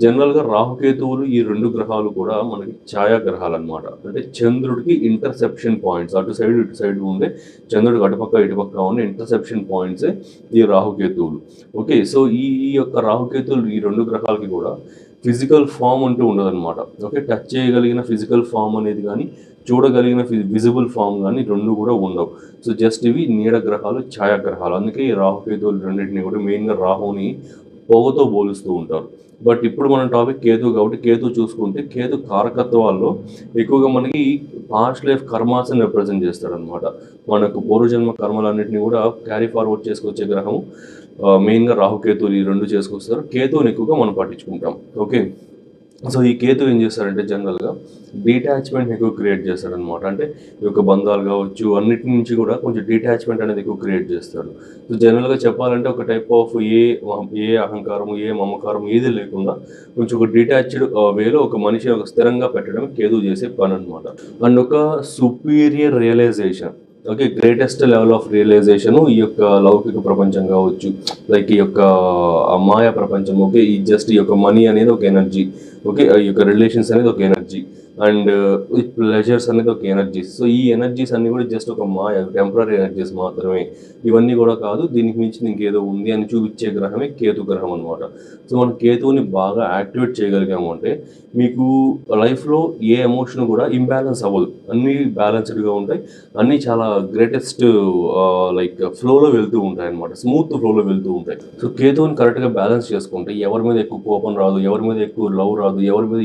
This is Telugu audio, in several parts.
జనరల్‌గా రాహుకేతువులు ఈ 2 గ్రహాలు కూడా మనకి ఛాయాగ్రహాలనమాట. అంటే చంద్రుడికి ఇంటర్సెప్షన్ పాయింట్స్ అటు సైడ్, ఇటు సైడ్ ఉండే చంద్రుడికి అటుపక్క, ఇటుపక్క ఉండే ఇంటర్సెప్షన్ పాయింట్సే ఈ రాహుకేతువులు. ఓకే. సో, ఈ ఈ యొక్క రాహుకేతువులు ఈ 2 గ్రహాలకి కూడా ఫిజికల్ ఫార్మ్ అంటూ ఉండదనమాట. ఓకే. టచ్ చేయగలిగిన ఫిజికల్ ఫార్మ్ అనేది గానీ, చూడగలిగిన విజిబుల్ ఫార్మ్ గానీ 2 కూడా ఉండవు. సో, జస్ట్ ఇవి నీడ గ్రహాలు, ఛాయాగ్రహాలు. అందుకే ఈ రాహుకేతువులు రెండిటిని కూడా మెయిన్‌గా రాహుని పొగతో పోలుస్తూ ఉంటారు. బట్ ఇప్పుడు మన టాపిక్ కేతు కాబట్టి కేతు చూసుకుంటే కేతు కారకత్వాల్లో ఎక్కువగా మనకి పాస్ట్ లైఫ్ కర్మాస్ని రిప్రజెంట్ చేస్తాడనమాట. మనకు పూర్వజన్మ కర్మలన్నింటినీ కూడా క్యారీ ఫార్వర్డ్ చేసుకొచ్చే గ్రహం మెయిన్‌గా రాహుకేతువులు ఈ 2 చేసుకొస్తారు. కేతువుని ఎక్కువగా మనం పట్టించుకుంటాం. ఓకే. సో, ఈ కేతు ఏం చేస్తారంటే జనరల్‌గా డీటాచ్‌మెంట్‌ని ఎక్కువ క్రియేట్ చేస్తాడనమాట. అంటే ఈ యొక్క బంధాలు కావచ్చు, అన్నిటి నుంచి కూడా కొంచెం డీటాచ్‌మెంట్ అనేది ఎక్కువ క్రియేట్ చేస్తాడు. సో, జనరల్‌గా చెప్పాలంటే ఒక టైప్ ఆఫ్ ఏ అహంకారము, ఏ మమకారం ఏది లేకుండా కొంచెం ఒక డీటాచ్డ్ వేలో ఒక మనిషిని ఒక స్థిరంగా పెట్టడం కేతువు చేసే పననమాట. అండ్ ఒక superior realization. Okay. Greatest level of realization ఈ యొక్క లౌకిక ప్రపంచం కావచ్చు, లైక్ ఈ యొక్క మాయా ప్రపంచం. ఓకే. ఈ జస్ట్ ఈ యొక్క మనీ అనేది ఒక ఎనర్జీ. ఓకే. ఈ యొక్క రిలేషన్స్ అనేది ఒక ఎనర్జీ. అండ్ ఈ ప్లెజర్స్ అనేది ఒక ఎనర్జీ. సో, ఈ ఎనర్జీస్ అన్నీ కూడా జస్ట్ ఒక మాయ, టెంపరరీ ఎనర్జీస్ మాత్రమే. ఇవన్నీ కూడా కాదు, దీనికి మించి ఇంకేదో ఉంది అని చూపించే గ్రహమే కేతు గ్రహం అనమాట. సో, మనం కేతువుని బాగా యాక్టివేట్ చేయగలిగాము అంటే మీకు లైఫ్లో ఏ ఎమోషన్ కూడా ఇంబ్యాలెన్స్ అవ్వదు. అన్నీ బ్యాలెన్స్డ్గా ఉంటాయి. అన్నీ చాలా గ్రేటెస్ట్ లైక్ ఫ్లోలో వెళ్తూ ఉంటాయి అనమాట. స్మూత్ ఫ్లోలో వెళ్తూ ఉంటాయి. సో, కేతువుని కరెక్ట్గా బ్యాలెన్స్ చేసుకుంటే ఎవరి మీద ఎక్కువ కోపం రాదు, ఎవరి మీద ఎక్కువ లవ్ రాదు, ఎవరి మీద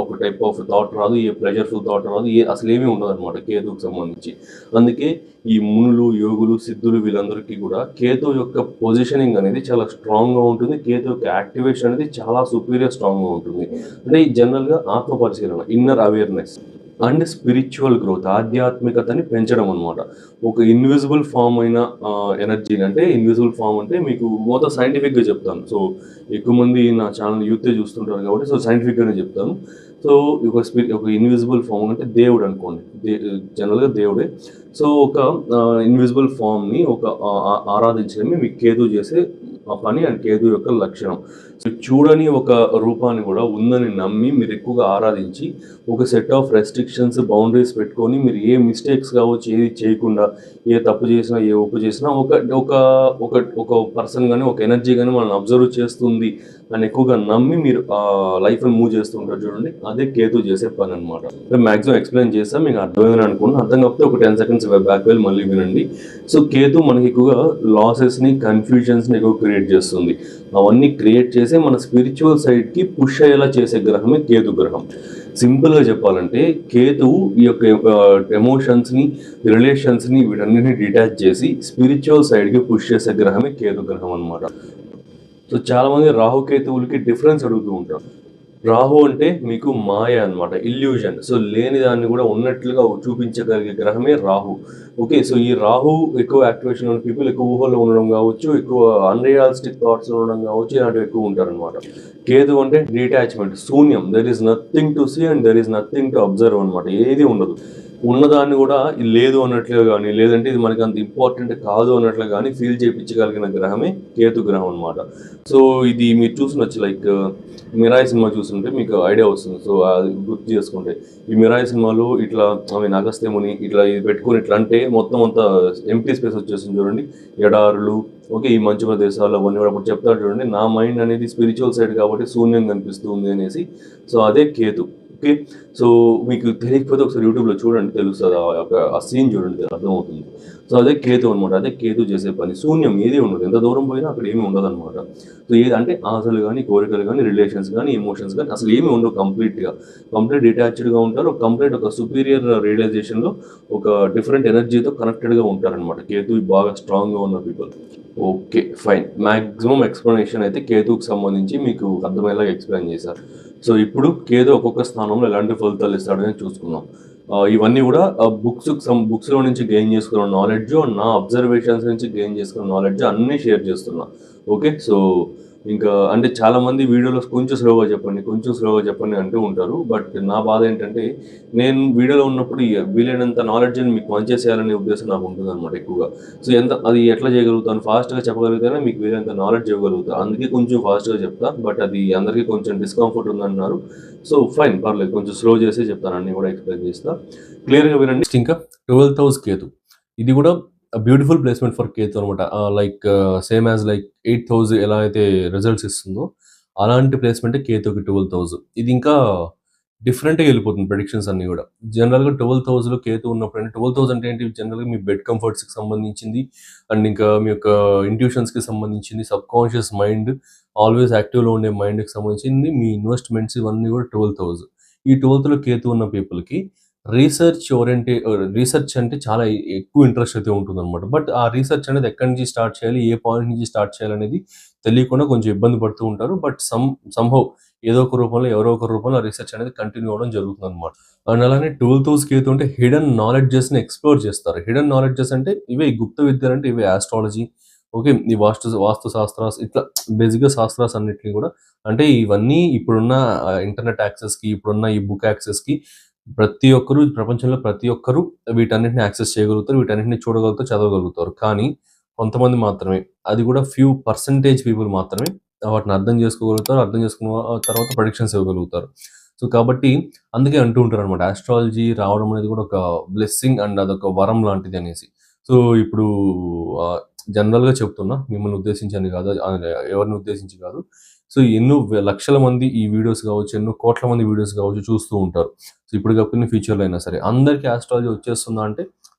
ఒక టైప్ ఆఫ్ థాట్ రాదు, ఏ ప్లెజర్ఫుల్ థాట్ రాదు, అసలు ఏమీ ఉండదు అనమాట కేతువుకి సంబంధించి. అందుకే ఈ మునులు, యోగులు, సిద్ధులు వీళ్ళందరికీ కూడా కేతు యొక్క పొజిషనింగ్ అనేది చాలా స్ట్రాంగ్గా ఉంటుంది. కేతు యొక్క యాక్టివేషన్ అనేది చాలా సుపీరియర్ స్ట్రాంగ్గా ఉంటుంది. అంటే ఈ జనరల్గా ఆత్మ పరిశీలన, inner awareness and spiritual growth, ఆధ్యాత్మికతని పెంచడం అనమాట. ఒక ఇన్విజిబుల్ ఫామ్ అయిన ఎనర్జీని, అంటే ఇన్విజిబుల్ ఫామ్ అంటే మీకు మొత్తం సైంటిఫిక్గా చెప్తాను. సో, ఎక్కువ మంది నా ఛానల్ యూతే చూస్తుంటారు కాబట్టి సో సైంటిఫిక్గానే చెప్తాను. సో, ఒక ఇన్విజిబుల్ ఫామ్ అంటే దేవుడు అనుకోండి. జనరల్గా దేవుడే. సో, ఒక ఇన్విజిబుల్ ఫామ్ని ఆరాధించడమే మీకు కేతు చేసే ఆ పని అండ్ కేతు యొక్క లక్షణం. సో, చూడని ఒక రూపాన్ని కూడా ఉందని నమ్మి మీరు ఎక్కువగా ఆరాధించి ఒక సెట్ ఆఫ్ రెస్ట్రిక్షన్స్, బౌండరీస్ పెట్టుకొని మీరు ఏ మిస్టేక్స్ కావచ్చు, ఏది చేయకుండా, ఏ తప్పు చేసినా, ఏ ఒప్పు చేసినా ఒక ఒక ఒక ఒక పర్సన్ కానీ, ఒక ఎనర్జీ కానీ మనల్ని అబ్జర్వ్ చేస్తుంది అని ఎక్కువగా నమ్మి మీరు లైఫ్ని మూవ్ చేస్తూ ఉంటారు చూడండి, అదే కేతు చేసే పని అనమాట. మ్యాక్సిమం ఎక్స్ప్లెయిన్ చేస్తాం, మీకు అర్థమైందని అనుకున్నాను. అర్థం కాకపోతే ఒక 10 సెకండ్స్ బ్యాక్ వెళ్ళి మళ్ళీ వినండి. సో, కేతు మనకి ఎక్కువగా లాసెస్ని, కన్ఫ్యూజన్స్ని ఎక్కువ క్రియేట్ చేస్తుంది. అవన్నీ క్రియేట్ చేసి మన స్పిరిచువల్ సైడ్కి పుష్ అయ్యేలా చేసే గ్రహమే కేతు గ్రహం. సింపుల్గా చెప్పాలంటే కేతువు ఈ యొక్క ఎమోషన్స్ని, రిలేషన్స్ని వీటన్నిటిని డిటాచ్ చేసి స్పిరిచువల్ సైడ్కి పుష్ చేసే గ్రహమే కేతు గ్రహం అనమాట. సో, చాలామంది రాహుకేతువులకి డిఫరెన్స్ అడుగుతూ ఉంటారు. రాహు అంటే మీకు మాయ అనమాట, ఇల్యూజన్. సో, లేని దాన్ని కూడా ఉన్నట్లుగా చూపించగలిగే గ్రహమే రాహు. ఓకే. సో, ఈ రాహు ఎక్కువ యాక్టివేషన్ ఉన్న పీపుల్ ఎక్కువ ఊహల్లో ఉండడం కావచ్చు, ఎక్కువ అన్రియలిస్టిక్ థాట్స్ ఉండడం కావచ్చు, ఇలాంటివి ఎక్కువ ఉంటారనమాట. కేతు అంటే డిటాచ్మెంట్, శూన్యం. There is nothing to see and there is nothing to observe అనమాట. ఏది ఉండదు. ఉన్నదాన్ని కూడా లేదు అన్నట్లుగా కానీ, లేదంటే ఇది మనకి అంత ఇంపార్టెంట్ కాదు అన్నట్లుగా కానీ ఫీల్ చేయించగలిగిన గ్రహమే కేతు గ్రహం అనమాట. సో, ఇది మీరు చూసినచ్చు లైక్ మిరాయి సినిమా చూస్తుంటే మీకు ఐడియా వస్తుంది. సో, అది గుర్తు చేసుకుంటే ఈ మిరాయి సినిమాలో ఇట్లా అగస్త్యముని ఇట్లా ఇది పెట్టుకుని ఇట్లా అంటే మొత్తం అంతా ఎంటీ స్పేస్ వచ్చేస్తుంది చూడండి, ఎడారులు. ఓకే. ఈ మంచు ప్రదేశాలు అవన్నీ కూడా అప్పుడు చెప్తాడు చూడండి, నా మైండ్ అనేది స్పిరిచువల్ సైడ్ కాబట్టి శూన్యం కనిపిస్తుంది అనేసి. సో, అదే కేతు. ఓకే. సో, మీకు తెలియకపోతే ఒకసారి యూట్యూబ్లో చూడండి, తెలుస్తుంది. ఆ సీన్ చూడండి, అర్థమవుతుంది. సో, అదే కేతు అనమాట. అదే కేతు చేసే పని. శూన్యం, ఏది ఉండదు. ఎంత దూరం పోయినా అక్కడ ఏమీ ఉండదు అనమాట. సో, ఏది అంటే ఆశలు కానీ, కోరికలు కానీ, రిలేషన్స్ కానీ, ఎమోషన్స్ కానీ అసలు ఏమీ ఉండవు. కంప్లీట్ డిటాచ్డ్గా ఉంటారు. కంప్లీట్ ఒక సుపీరియర్ రియలైజేషన్లో ఒక డిఫరెంట్ ఎనర్జీతో కనెక్టెడ్గా ఉంటారనమాట కేతు బాగా స్ట్రాంగ్గా ఉన్న people. Okay, fine. Maximum explanation అయితే కేతువుకి సంబంధించి మీకు అర్థమయ్యేలాగా ఎక్స్ప్లెయిన్ చేశారు. సో, ఇప్పుడు కేతు ఒక్కొక్క స్థానంలో ఎలాంటి ఫలితాలు ఇస్తాడని చూసుకుందాం. ఇవన్నీ కూడా బుక్స్లో నుంచి గెయిన్ చేసుకున్న నాలెడ్జ్, నా అబ్జర్వేషన్స్ నుంచి గెయిన్ చేసుకున్న నాలెడ్జ్ అన్నీ షేర్ చేస్తున్నా. ఓకే. సో, ఇంకా అంటే చాలామంది వీడియోలో కొంచెం స్లోగా చెప్పండి అంటూ ఉంటారు. బట్ నా బాధ ఏంటంటే, నేను వీడియోలో ఉన్నప్పుడు వీలైనంత నాలెడ్జ్‌ని మీకు పంచేసేయాలనే ఉద్దేశం నాకు ఉంటుందనమాట ఎక్కువగా. సో, అది ఎట్లా చేయగలుగుతాను, ఫాస్ట్‌గా చెప్పగలిగితేనే మీకు వీలైనంత నాలెడ్జ్ ఇవ్వగలుగుతా. అందుకే కొంచెం ఫాస్ట్‌గా చెప్తా. బట్ అది అందరికీ కొంచెం డిస్కంఫర్ట్ ఉందన్నారు. సో, ఫైన్ పర్లేదు. కొంచెం స్లో చేసే చెప్తాను. అన్నీ కూడా ఎక్స్‌ప్లెయిన్ చేస్తా. క్లియర్‌గా వినండి. నెక్స్ట్ ఇంకా 12థ్ హౌస్ కేతు. ఇది కూడా బ్యూటిఫుల్ ప్లేస్‌మెంట్ ఫర్ కేతు అనమాట. Like same as like eighth house ఎలా అయితే రిజల్ట్స్ ఇస్తుందో, అలాంటి ప్లేస్‌మెంటే కేతుకి 12థ్ హౌస్. ఇది ఇంకా డిఫరెంట్‌గా వెళ్ళిపోతుంది ప్రెడిక్షన్స్ అన్నీ గూడా. జనరల్‌గా 12థ్ హౌస్‌లో కేతు ఉన్నప్పుడంటే 12థ్ హౌస్ అంటే ఏంటి? జనరల్‌గా మీ బెడ్ కంఫర్ట్స్‌కి సంబంధించింది అండ్ ఇంకా మీ యొక్క ఇంట్యూషన్స్‌కి సంబంధించింది, సబ్‌కాన్షియస్ మైండ్, ఆల్వేస్ యాక్టివ్‌లో ఉండే మైండ్‌కి సంబంధించింది, మీ ఇన్వెస్ట్‌మెంట్స్ ఇవన్నీ గూడా 12థ్ హౌస్. ఈ 12థ్‌లో కేతు ఉన్న పీపుల్‌కి రీసెర్చ్ అంటే చాలా ఎక్కువ ఇంట్రెస్ట్ అయితే ఉంటుందనమాట. బట్ ఆ రీసెర్చ్ అనేది ఎక్కడి నుంచి స్టార్ట్ చేయాలి? ఏ పాయింట్ నుంచి స్టార్ట్ చేయాలనేది తెలియకుండా కొంచెం ఇబ్బంది పడుతూ ఉంటారు. బట్ సమ్‌హౌ ఏదో ఒక రూపంలో, ఎవరో ఒక రూపంలో ఆ రీసెర్చ్ అనేది కంటిన్యూ అవ్వడం జరుగుతుందనమాట. అండ్ అలానే 12థ్ హౌస్ కేతు అంటే హిడెన్ నాలెడ్జెస్‌ని ఎక్స్‌ప్లోర్ చేస్తారు. హిడెన్ నాలెడ్జెస్ అంటే ఇవే గుప్త విద్యలంటే ఇవే ఆస్ట్రాలజీ, ఓకే. ఈ వాస్తు శాస్త్రాస్ ఇట్లా బేసిక్‌గా శాస్త్రాస్ అన్నిటిని గూడా అంటే ఇవన్నీ ఇప్పుడున్న ఇంటర్నెట్ యాక్సెస్‌కి, ఇప్పుడున్న ఈ బుక్ యాక్సెస్‌కి ప్రతి ఒక్కరు ప్రపంచంలో ప్రతి ఒక్కరు వీటన్నిటిని యాక్సెస్ చేయగలుగుతారు. వీటన్నిటిని చూడగలుగుతారు, చదవగలుగుతారు. కానీ కొంతమంది మాత్రమే, అది కూడా ఫ్యూ పర్సెంటేజ్ పీపుల్ మాత్రమే వాటిని అర్థం చేసుకోగలుగుతారు. అర్థం చేసుకున్న తర్వాత ప్రెడిక్షన్స్ ఇవ్వగలుగుతారు. సో, కాబట్టి అందుకే అంటూ ఉంటారనమాట. ఆస్ట్రాలజీ రావడం అనేది కూడా ఒక బ్లెస్సింగ్ అండ్ అదొక వరం లాంటిది అనేసి. సో, ఇప్పుడు ఆహ్, జనరల్‌గా చెప్తున్నా. మిమ్మల్ని ఉద్దేశించి అని కాదు. ఎవరిని ఉద్దేశించి కాదు. సో, ఎన్నో లక్షల మంది ఈ వీడియోస్ కావచ్చు, ఎన్నో కోట్ల మంది వీడియోస్ కావచ్చు చూస్తూ ఉంటారు. సో, ఇప్పుడు కాకపోయినా ఫ్యూచర్‌లో అయినా సరే. అందరికి ఆస్ట్రాలజీ వచ్చేస్తుందా అంటే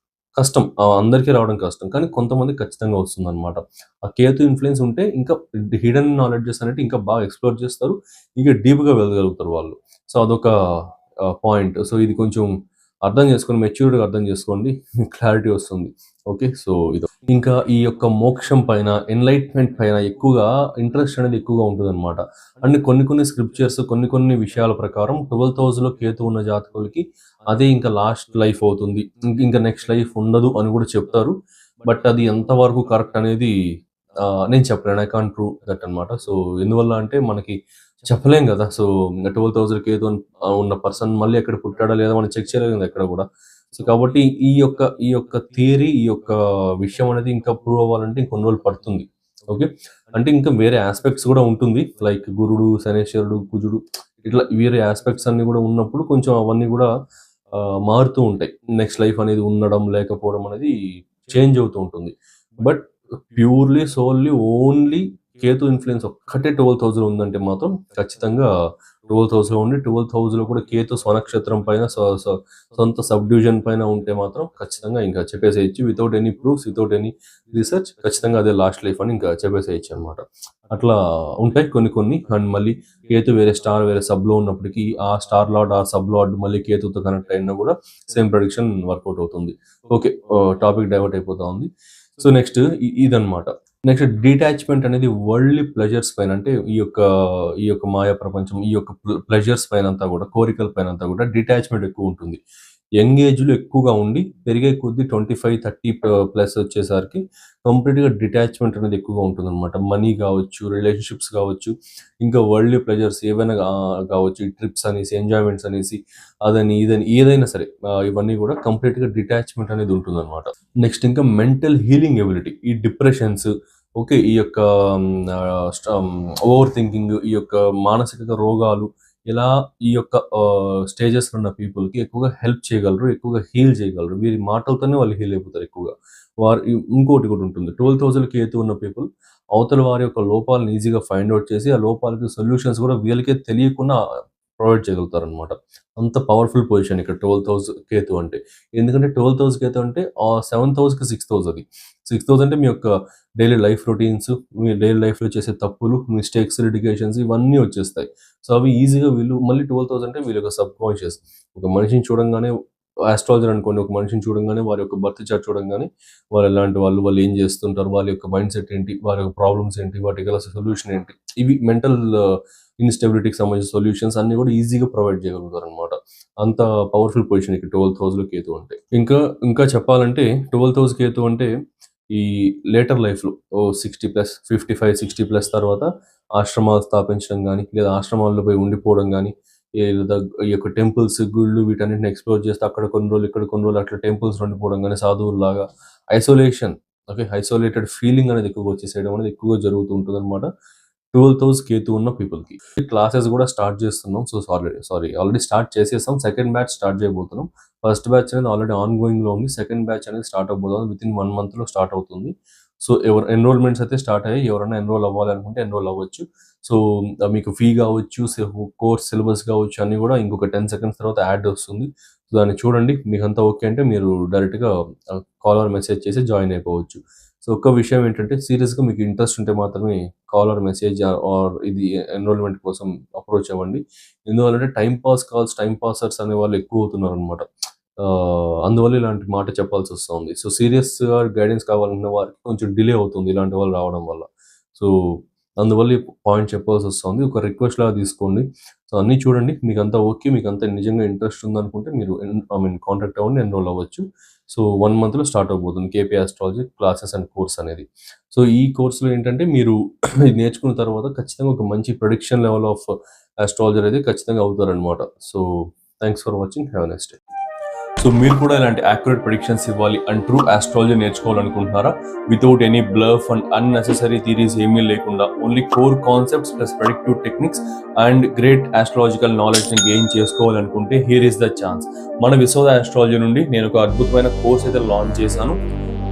కష్టం. అందరికీ రావడం కష్టం. కానీ కొంతమందికి ఖచ్చితంగా వస్తుందనమాట. ఆ కేతు ఇన్‌ఫ్లూయెన్స్ ఉంటే ఇంకా హిడెన్ నాలెడ్జెస్ అనేటివి ఇంకా బాగా ఎక్స్‌ప్లోర్ చేస్తారు. ఇంకా డీప్‌గా వెళ్ళగలుగుతారు వాళ్ళు. సో, అదొక పాయింట్. సో, ఇది కొంచెం అర్థం చేసుకొని మెచ్యూర్డ్‌గా అర్థం చేసుకోండి. క్లారిటీ వస్తుంది. ఓకే. సో, ఇది. ఇంకా ఈ యొక్క మోక్షం పైన, ఎన్‌లైట్‌మెంట్ పైన ఎక్కువగా ఇంట్రెస్ట్ అనేది ఎక్కువగా ఉంటదనమాట. అండ్ కొన్ని స్క్రిప్చర్స్, కొన్ని విషయాల ప్రకారం 12థ్ హౌస్‌లో కేతు ఉన్న జాతకులకి అదే ఇంకా లాస్ట్ లైఫ్ అవుతుంది. ఇంకా నెక్స్ట్ లైఫ్ ఉండదు అని కూడా చెప్తారు. బట్ అది ఎంతవరకు కరెక్ట్ అనేది నేను చెప్పలేను. ఐ కాంట్ ప్రూవ్ దట్ అనమాట. సో, ఎందువల్ల అంటే మనకి చెప్పలేం గదా! సో, 12,000 కేతు ఉన్న పర్సన్ మళ్ళీ ఎక్కడ పుట్టాడా లేదా మనం చెక్ చేయలేం కదా ఎక్కడ గూడా. సో, కాబట్టి ఈ యొక్క థియరీ, ఈ యొక్క విషయం అనేది ఇంకా ప్రూవ్ అవ్వాలంటే ఇంకొన్ని రోజులు పడుతుంది. ఓకే. అంటే ఇంకా వేరే యాస్పెక్ట్స్ గూడా ఉంటుంది. లైక్ గురుడు, శనేశ్వరుడు, కుజుడు ఇట్లా వేరే యాస్పెక్ట్స్ అన్నీ గూడా ఉన్నప్పుడు కొంచెం అవన్నీ గూడా మారుతూ ఉంటాయి. నెక్స్ట్ లైఫ్ అనేది ఉండడం, లేకపోవడం అనేది చేంజ్ అవుతూ ఉంటుంది. But purely, solely, only Ketu influence ఒక్కటే 12,000 ఉందంటే మాత్రం ఖచ్చితంగా 12థ్ హౌస్‌లో ఉండి 12థ్ హౌస్‌లో కూడా కేతు స్వనక్షత్రం పైన సొంత సబ్ డివిజన్ పైన ఉంటే మాత్రం ఖచ్చితంగా ఇంకా చెప్పేసేయొచ్చు. Without any proofs, without any research ఖచ్చితంగా అదే లాస్ట్ లైఫ్ అని ఇంకా చెప్పేసేయొచ్చనమాట. అట్లా ఉంటాయి కొన్ని. అండ్ మళ్ళీ కేతు వేరే స్టార్, వేరే సబ్‌లో ఉన్నప్పటికీ ఆ స్టార్ లార్డ్, ఆ సబ్ లార్డ్ మళ్ళీ కేతుతో కనెక్ట్ అయినా కూడా సేమ్ ప్రెడిక్షన్ వర్కౌట్ అవుతుంది. ఓకే. టాపిక్ డైవర్ట్ అయిపోతా ఉంది. సో, నెక్స్ట్ ఇదనమాట. నెక్స్ట్ డిటాచ్‌మెంట్ అనేది వరల్డ్‌లీ ప్లెజర్స్ పైన అంటే ఈ యొక్క మాయా ప్రపంచం, ఈ యొక్క ప్లెజర్స్ పైనంతా గూడా, కోరికల పైనంతా గూడా డిటాచ్‌మెంట్ ఎక్కువుంటుంది. యంగ్ ఏజ్‌లో ఎక్కువగా ఉండి, పెరిగే కొద్దీ 25, 30 ప్లస్ వచ్చేసరికి కంప్లీట్‌గా డిటాచ్‌మెంట్ అనేది ఎక్కువగా ఉంటుందనమాట. మనీ గావచ్చు, రిలేషన్‌షిప్స్ గావచ్చు, ఇంకా వరల్డ్‌లీ ప్లెజర్స్ ఏవైనా గావచ్చు, ఈ ట్రిప్స్ అనేసి, ఎంజాయ్‌మెంట్స్ అనేసి, అదని, ఇదని ఏదైనా సరే ఇవన్నీ గూడా కంప్లీట్‌గా డిటాచ్‌మెంట్ అనేది ఉంటుందనమాట. నెక్స్ట్ ఇంకా మెంటల్ హీలింగ్ ఎబిలిటీ. ఈ డిప్రెషన్స్, ఓకే. ఈ యొక్క ఓవర్ థింకింగ్, ఈ యొక్క మానసిక రోగాలు ఇలా ఈ యొక్క స్టేజెస్‌లో ఉన్న పీపుల్‌కి ఎక్కువగా హెల్ప్ చేయగలరు. ఎక్కువగా హీల్ చేయగలరు. వీరి మాటలతోనే వాళ్ళు హీల్ అయిపోతారు ఎక్కువగా. ఇంకోటి కూడా ఉంటుంది. 12,000 కేతు ఉన్న పీపుల్ అవతల వారి యొక్క లోపాలను ఈజీగా ఫైండ్ ఔట్ చేసి, ఆ లోపాలకి సొల్యూషన్స్ కూడా వీళ్ళకే తెలియకుండా ప్రొవైడ్ చేయగలుగుతారనమాట. అంత పవర్‌ఫుల్ పొజిషన్ ఇక్కడ 12థ్ హౌస్ కేతు అంటే. ఎందుకంటే 12థ్ హౌస్ కేతు అంటే 7థ్ హౌస్‌కి 6థ్ హౌస్ అది. 6థ్ హౌస్ అంటే మీ యొక్క డైలీ లైఫ్ రొటీన్స్, మీ డైలీ లైఫ్‌లో చేసే తప్పులు, మిస్టేక్స్, లిటిగేషన్స్ ఇవన్నీ వచ్చేస్తాయి. సో, అవి ఈజీగా వీళ్ళు మళ్ళీ 12థ్ అంటే వీళ్ళ యొక్క సబ్‌కాన్షియస్. ఒక మనిషిని చూడంగానే ఆస్ట్రాలజర్ అనుకోండి. ఒక మనిషిని చూడంగానే వారి యొక్క బర్త్ చార్ట్ చూడంగానే వాళ్ళు ఎలాంటి వాళ్ళు, వాళ్ళు ఏం చేస్తుంటారు, వాళ్ళ యొక్క మైండ్ సెట్ ఏంటి, వారి యొక్క ప్రాబ్లమ్స్ ఏంటి, వాటికి గల సొల్యూషన్ ఏంటి, ఇవి మెంటల్ ఇన్‌స్టెబిలిటీకి సంబంధించిన సొల్యూషన్స్ అన్నీ కూడా ఈజీగా ప్రొవైడ్ చేయగలుగుతారనమాట. అంత పవర్‌ఫుల్ పొజిషన్ ఇక్కడ 12థ్ హౌస్‌లో కేతు అంటే. ఇంకా చెప్పాలంటే 12థ్ హౌస్ కేతు అంటే ఈ లేటర్ లైఫ్లో 60+, 55-60+ తర్వాత ఆశ్రమాలు స్థాపించడం కానీ, లేదా ఆశ్రమాల్లో పోయి ఉండిపోవడం కానీ, లేదా ఈ యొక్క టెంపుల్స్, గుళ్ళు వీటన్నిటిని ఎక్స్ప్లోర్ చేస్తే అక్కడ కొన్ని రోజులు, ఇక్కడ కొన్ని రోజులు అట్లా టెంపుల్స్ ఉండిపోవడం కానీ, సాధువుల్లాగా ఐసోలేషన్, ఐసోలేటెడ్ ఫీలింగ్ అనేది ఎక్కువగా వచ్చేసేయడం అనేది ఎక్కువగా జరుగుతూ ఉంటుంది అనమాట 12th హౌస్ కేతు ఉన్న పీపుల్కి. క్లాసెస్ కూడా స్టార్ట్ చేస్తున్నాం. సో ఆల్రెడీ స్టార్ట్ చేసేసాం. సెకండ్ బ్యాచ్ స్టార్ట్ చేయబోతున్నాం. ఫస్ట్ బ్యాచ్ అనేది ఆల్రెడీ ఆన్గోయింగ్లో ఉంది. సెకండ్ బ్యాచ్ అనేది స్టార్ట్ అవబోతుంది. విత్ ఇన్ 1 monthలో స్టార్ట్ అవుతుంది. సో ఎన్రోల్మెంట్స్ అయితే స్టార్ట్ అయ్యాయి. ఎవరైనా ఎన్రోల్ అవ్వాలనుకుంటే ఎన్రోల్ అవ్వచ్చు. సో మీకు ఫీ కావచ్చు, కోర్స్ సిలబస్ కావచ్చు, అన్నీ కూడా ఇంకొక 10 seconds తర్వాత యాడ్ వస్తుంది. సో దాన్ని చూడండి. మీకు అంతా ఓకే అంటే మీరు డైరెక్ట్గా కాల్ ఆర్ మెసేజ్ చేసి జాయిన్ అయిపోవచ్చు. సో ఒక్క విషయం ఏంటంటే, సీరియస్గా మీకు ఇంట్రెస్ట్ ఉంటే మాత్రమే కాల్ ఆర్ మెసేజ్ ఆర్ ఇది ఎన్రోల్మెంట్ కోసం అప్రోచ్ అవ్వండి. ఎందువల్లంటే time pass calls, time passers అనే వాళ్ళు ఎక్కువ అవుతున్నారు అనమాట. అందువల్ల ఇలాంటి మాట చెప్పాల్సి వస్తుంది. సో సీరియస్గా గైడెన్స్ కావాలన్న వారికి కొంచెం డిలే అవుతుంది ఇలాంటి వాళ్ళు రావడం వల్ల. సో అందువల్ల ఈ పాయింట్ చెప్పాల్సి వస్తుంది. ఒక రిక్వెస్ట్ లాగా తీసుకోండి. సో అన్నీ చూడండి. మీకు అంతా ఓకే, మీకు అంతా నిజంగా ఇంట్రెస్ట్ ఉందనుకుంటే మీరు కాంటాక్ట్ అవ్వండి, ఎన్రోల్ అవ్వచ్చు. సో 1 monthలో స్టార్ట్ అవబోతుంది KP astrology classes and course అనేది. సో ఈ కోర్సులో ఏంటంటే మీరు ఇది నేర్చుకున్న తర్వాత ఖచ్చితంగా ఒక మంచి ప్రొడిక్షన్ లెవెల్ ఆఫ్ ఆస్ట్రాలజర్ అయితే ఖచ్చితంగా అవుతారనమాట. So thanks for watching. Have a nice day. So మీరు కూడా ఇలాంటి యాక్యురేట్ ప్రిడిక్షన్స్ ఇవ్వాలి అండ్ ట్రూ ఆస్ట్రాలజీ నేర్చుకోవాలనుకుంటున్నారా? Without any bluff and unnecessary theories ఏమీ లేకుండా only core concepts plus predictive techniques and great astrological నాలెడ్జ్ని గెయిన్ చేసుకోవాలనుకుంటే హియర్ ఇస్ ద ఛాన్స్. మన విశ్వద ఆస్ట్రాలజీ నుండి నేను ఒక అద్భుతమైన కోర్స్ అయితే లాంచ్ చేశాను.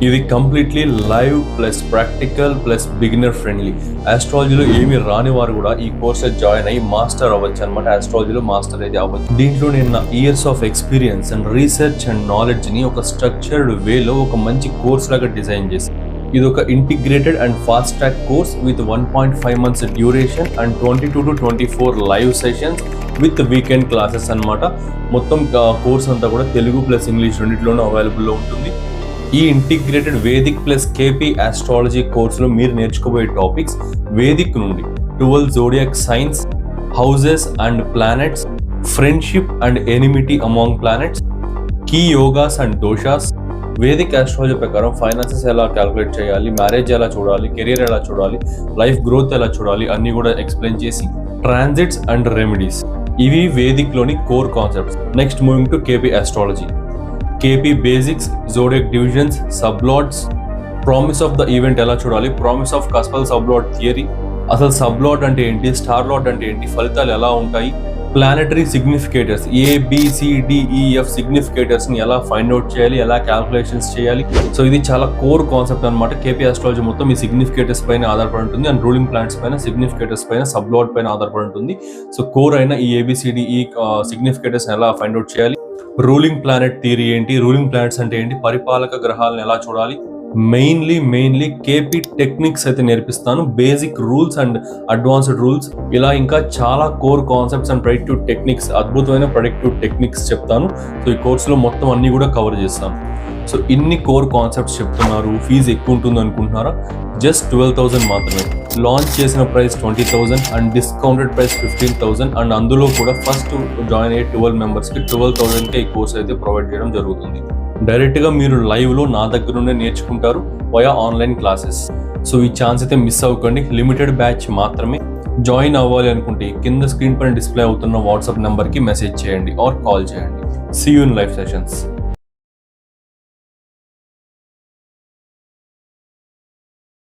ఇది completely live plus practical plus beginner friendly. ఆస్ట్రాలజీలో ఏమి రాని వారు కూడా ఈ కోర్స్ జాయిన్ అయ్యి మాస్టర్ అవ్వచ్చు అనమాట. ఆస్ట్రాలజీలో మాస్టర్ అయితే అవ్వచ్చు. దీంట్లో నేను నా years of experience and research and నాలెడ్జ్ని ఒక స్ట్రక్చర్డ్ వేలో ఒక మంచి కోర్స్ లాగా డిజైన్ చేశాను. ఇది ఒక integrated and fast track course with 1.5 months duration and 22 to 24 live sessions with weekend classes అనమాట. మొత్తం కోర్స్ అంతా కూడా తెలుగు ప్లస్ ఇంగ్లీష్ రెండింటిలోనూ అవైలబుల్లో ఉంటుంది. ఈ integrated Vedic plus KP astrology కోర్సులో మీరు నేర్చుకోబోయే టాపిక్స్ వేదిక్ నుండి 12 zodiac signs, houses and planets, friendship and enmity among planets, key yogas and doshas, Vedic astrology ప్రకారం ఫైనాన్సెస్ ఎలా క్యాలిక్యులేట్ చేయాలి, మ్యారేజ్ ఎలా చూడాలి, కెరీర్ ఎలా చూడాలి, లైఫ్ గ్రోత్ ఎలా చూడాలి అన్నీ కూడా ఎక్స్ప్లెయిన్ చేసి, ట్రాన్సిట్స్ అండ్ రెమెడీస్, ఇవి వేదిక్లోని core concepts. Next moving to KP astrology. KP basics, zodiac divisions, sublords, promise of the event ఎలా చూడాలి, promise of cuspal sublord theory, అసలు సబ్లాట్ అంటే ఏంటి, స్టార్ లాట్ అంటే ఏంటి, ఫలితాలు ఎలా ఉంటాయి, ప్లానెటరీ సిగ్నిఫికేటర్స్ ABCDEF సిగ్నిఫికేటర్స్ ని ఎలా ఫైండ్ అవుట్ చేయాలి, ఎలా క్యాల్కులేషన్స్ చేయాలి. సో ఇది చాలా కోర్ కాన్సెప్ట్ అనమాట. కేపీ ఆస్ట్రాలజీ మొత్తం ఈ సిగ్నిఫికేటర్స్ పైన ఆధారపడి ఉంటుంది అండ్ రూలింగ్ ప్లానెట్స్ పైన, సిగ్నిఫికేటర్స్ పైన, సబ్లాట్ పైన ఆధారపడి ఉంటుంది. సో కోర్ అయిన ఈ ABCDE సిగ్నిఫికేటర్స్ ఎలా ఫైండ్ అవుట్ చేయాలి, రూలింగ్ ప్లానెట్ థియరీ ఏంటి, రూలింగ్ ప్లానెట్స్ అంటే ఏంటి, పరిపాలక గ్రహాలను ఎలా చూడాలి, మెయిన్లీ కేపీ టెక్నిక్స్ అయితే నేర్పిస్తాను. Basic rules and advanced rules, ఇలా ఇంకా చాలా core concepts and predictive techniques, అద్భుతమైన ప్రెడిక్టివ్ టెక్నిక్స్ చెప్తాను. సో ఈ కోర్సులో మొత్తం అన్ని కూడా కవర్ చేస్తాను. సో ఇన్ని కోర్ కాన్సెప్ట్స్ చెప్తున్నారు, ఫీజు ఎక్కువ ఉంటుంది అనుకుంటున్నారా? జస్ట్ 12,000 మాత్రమే. లాంచ్ చేసిన price 20,000 and discounted price 15,000 and అందులో కూడా ఫస్ట్ జాయిన్ అయ్యే 12 మెంబర్స్కి 12,000కే ఈ కోర్స్ అయితే ప్రొవైడ్ చేయడం జరుగుతుంది. డైరెక్ట్గా మీరు లైవ్లో నా దగ్గర నుండే నేర్చుకుంటారు వయా ఆన్లైన్ క్లాసెస్. సో ఈ ఛాన్స్ అయితే మిస్ అవ్వకండి. లిమిటెడ్ బ్యాచ్ మాత్రమే. జాయిన్ అవ్వాలి అనుకుంటే కింద స్క్రీన్ పైన డిస్ప్లే అవుతున్న వాట్సాప్ నెంబర్కి మెసేజ్ చేయండి ఆర్ కాల్ చేయండి. See you in live sessions.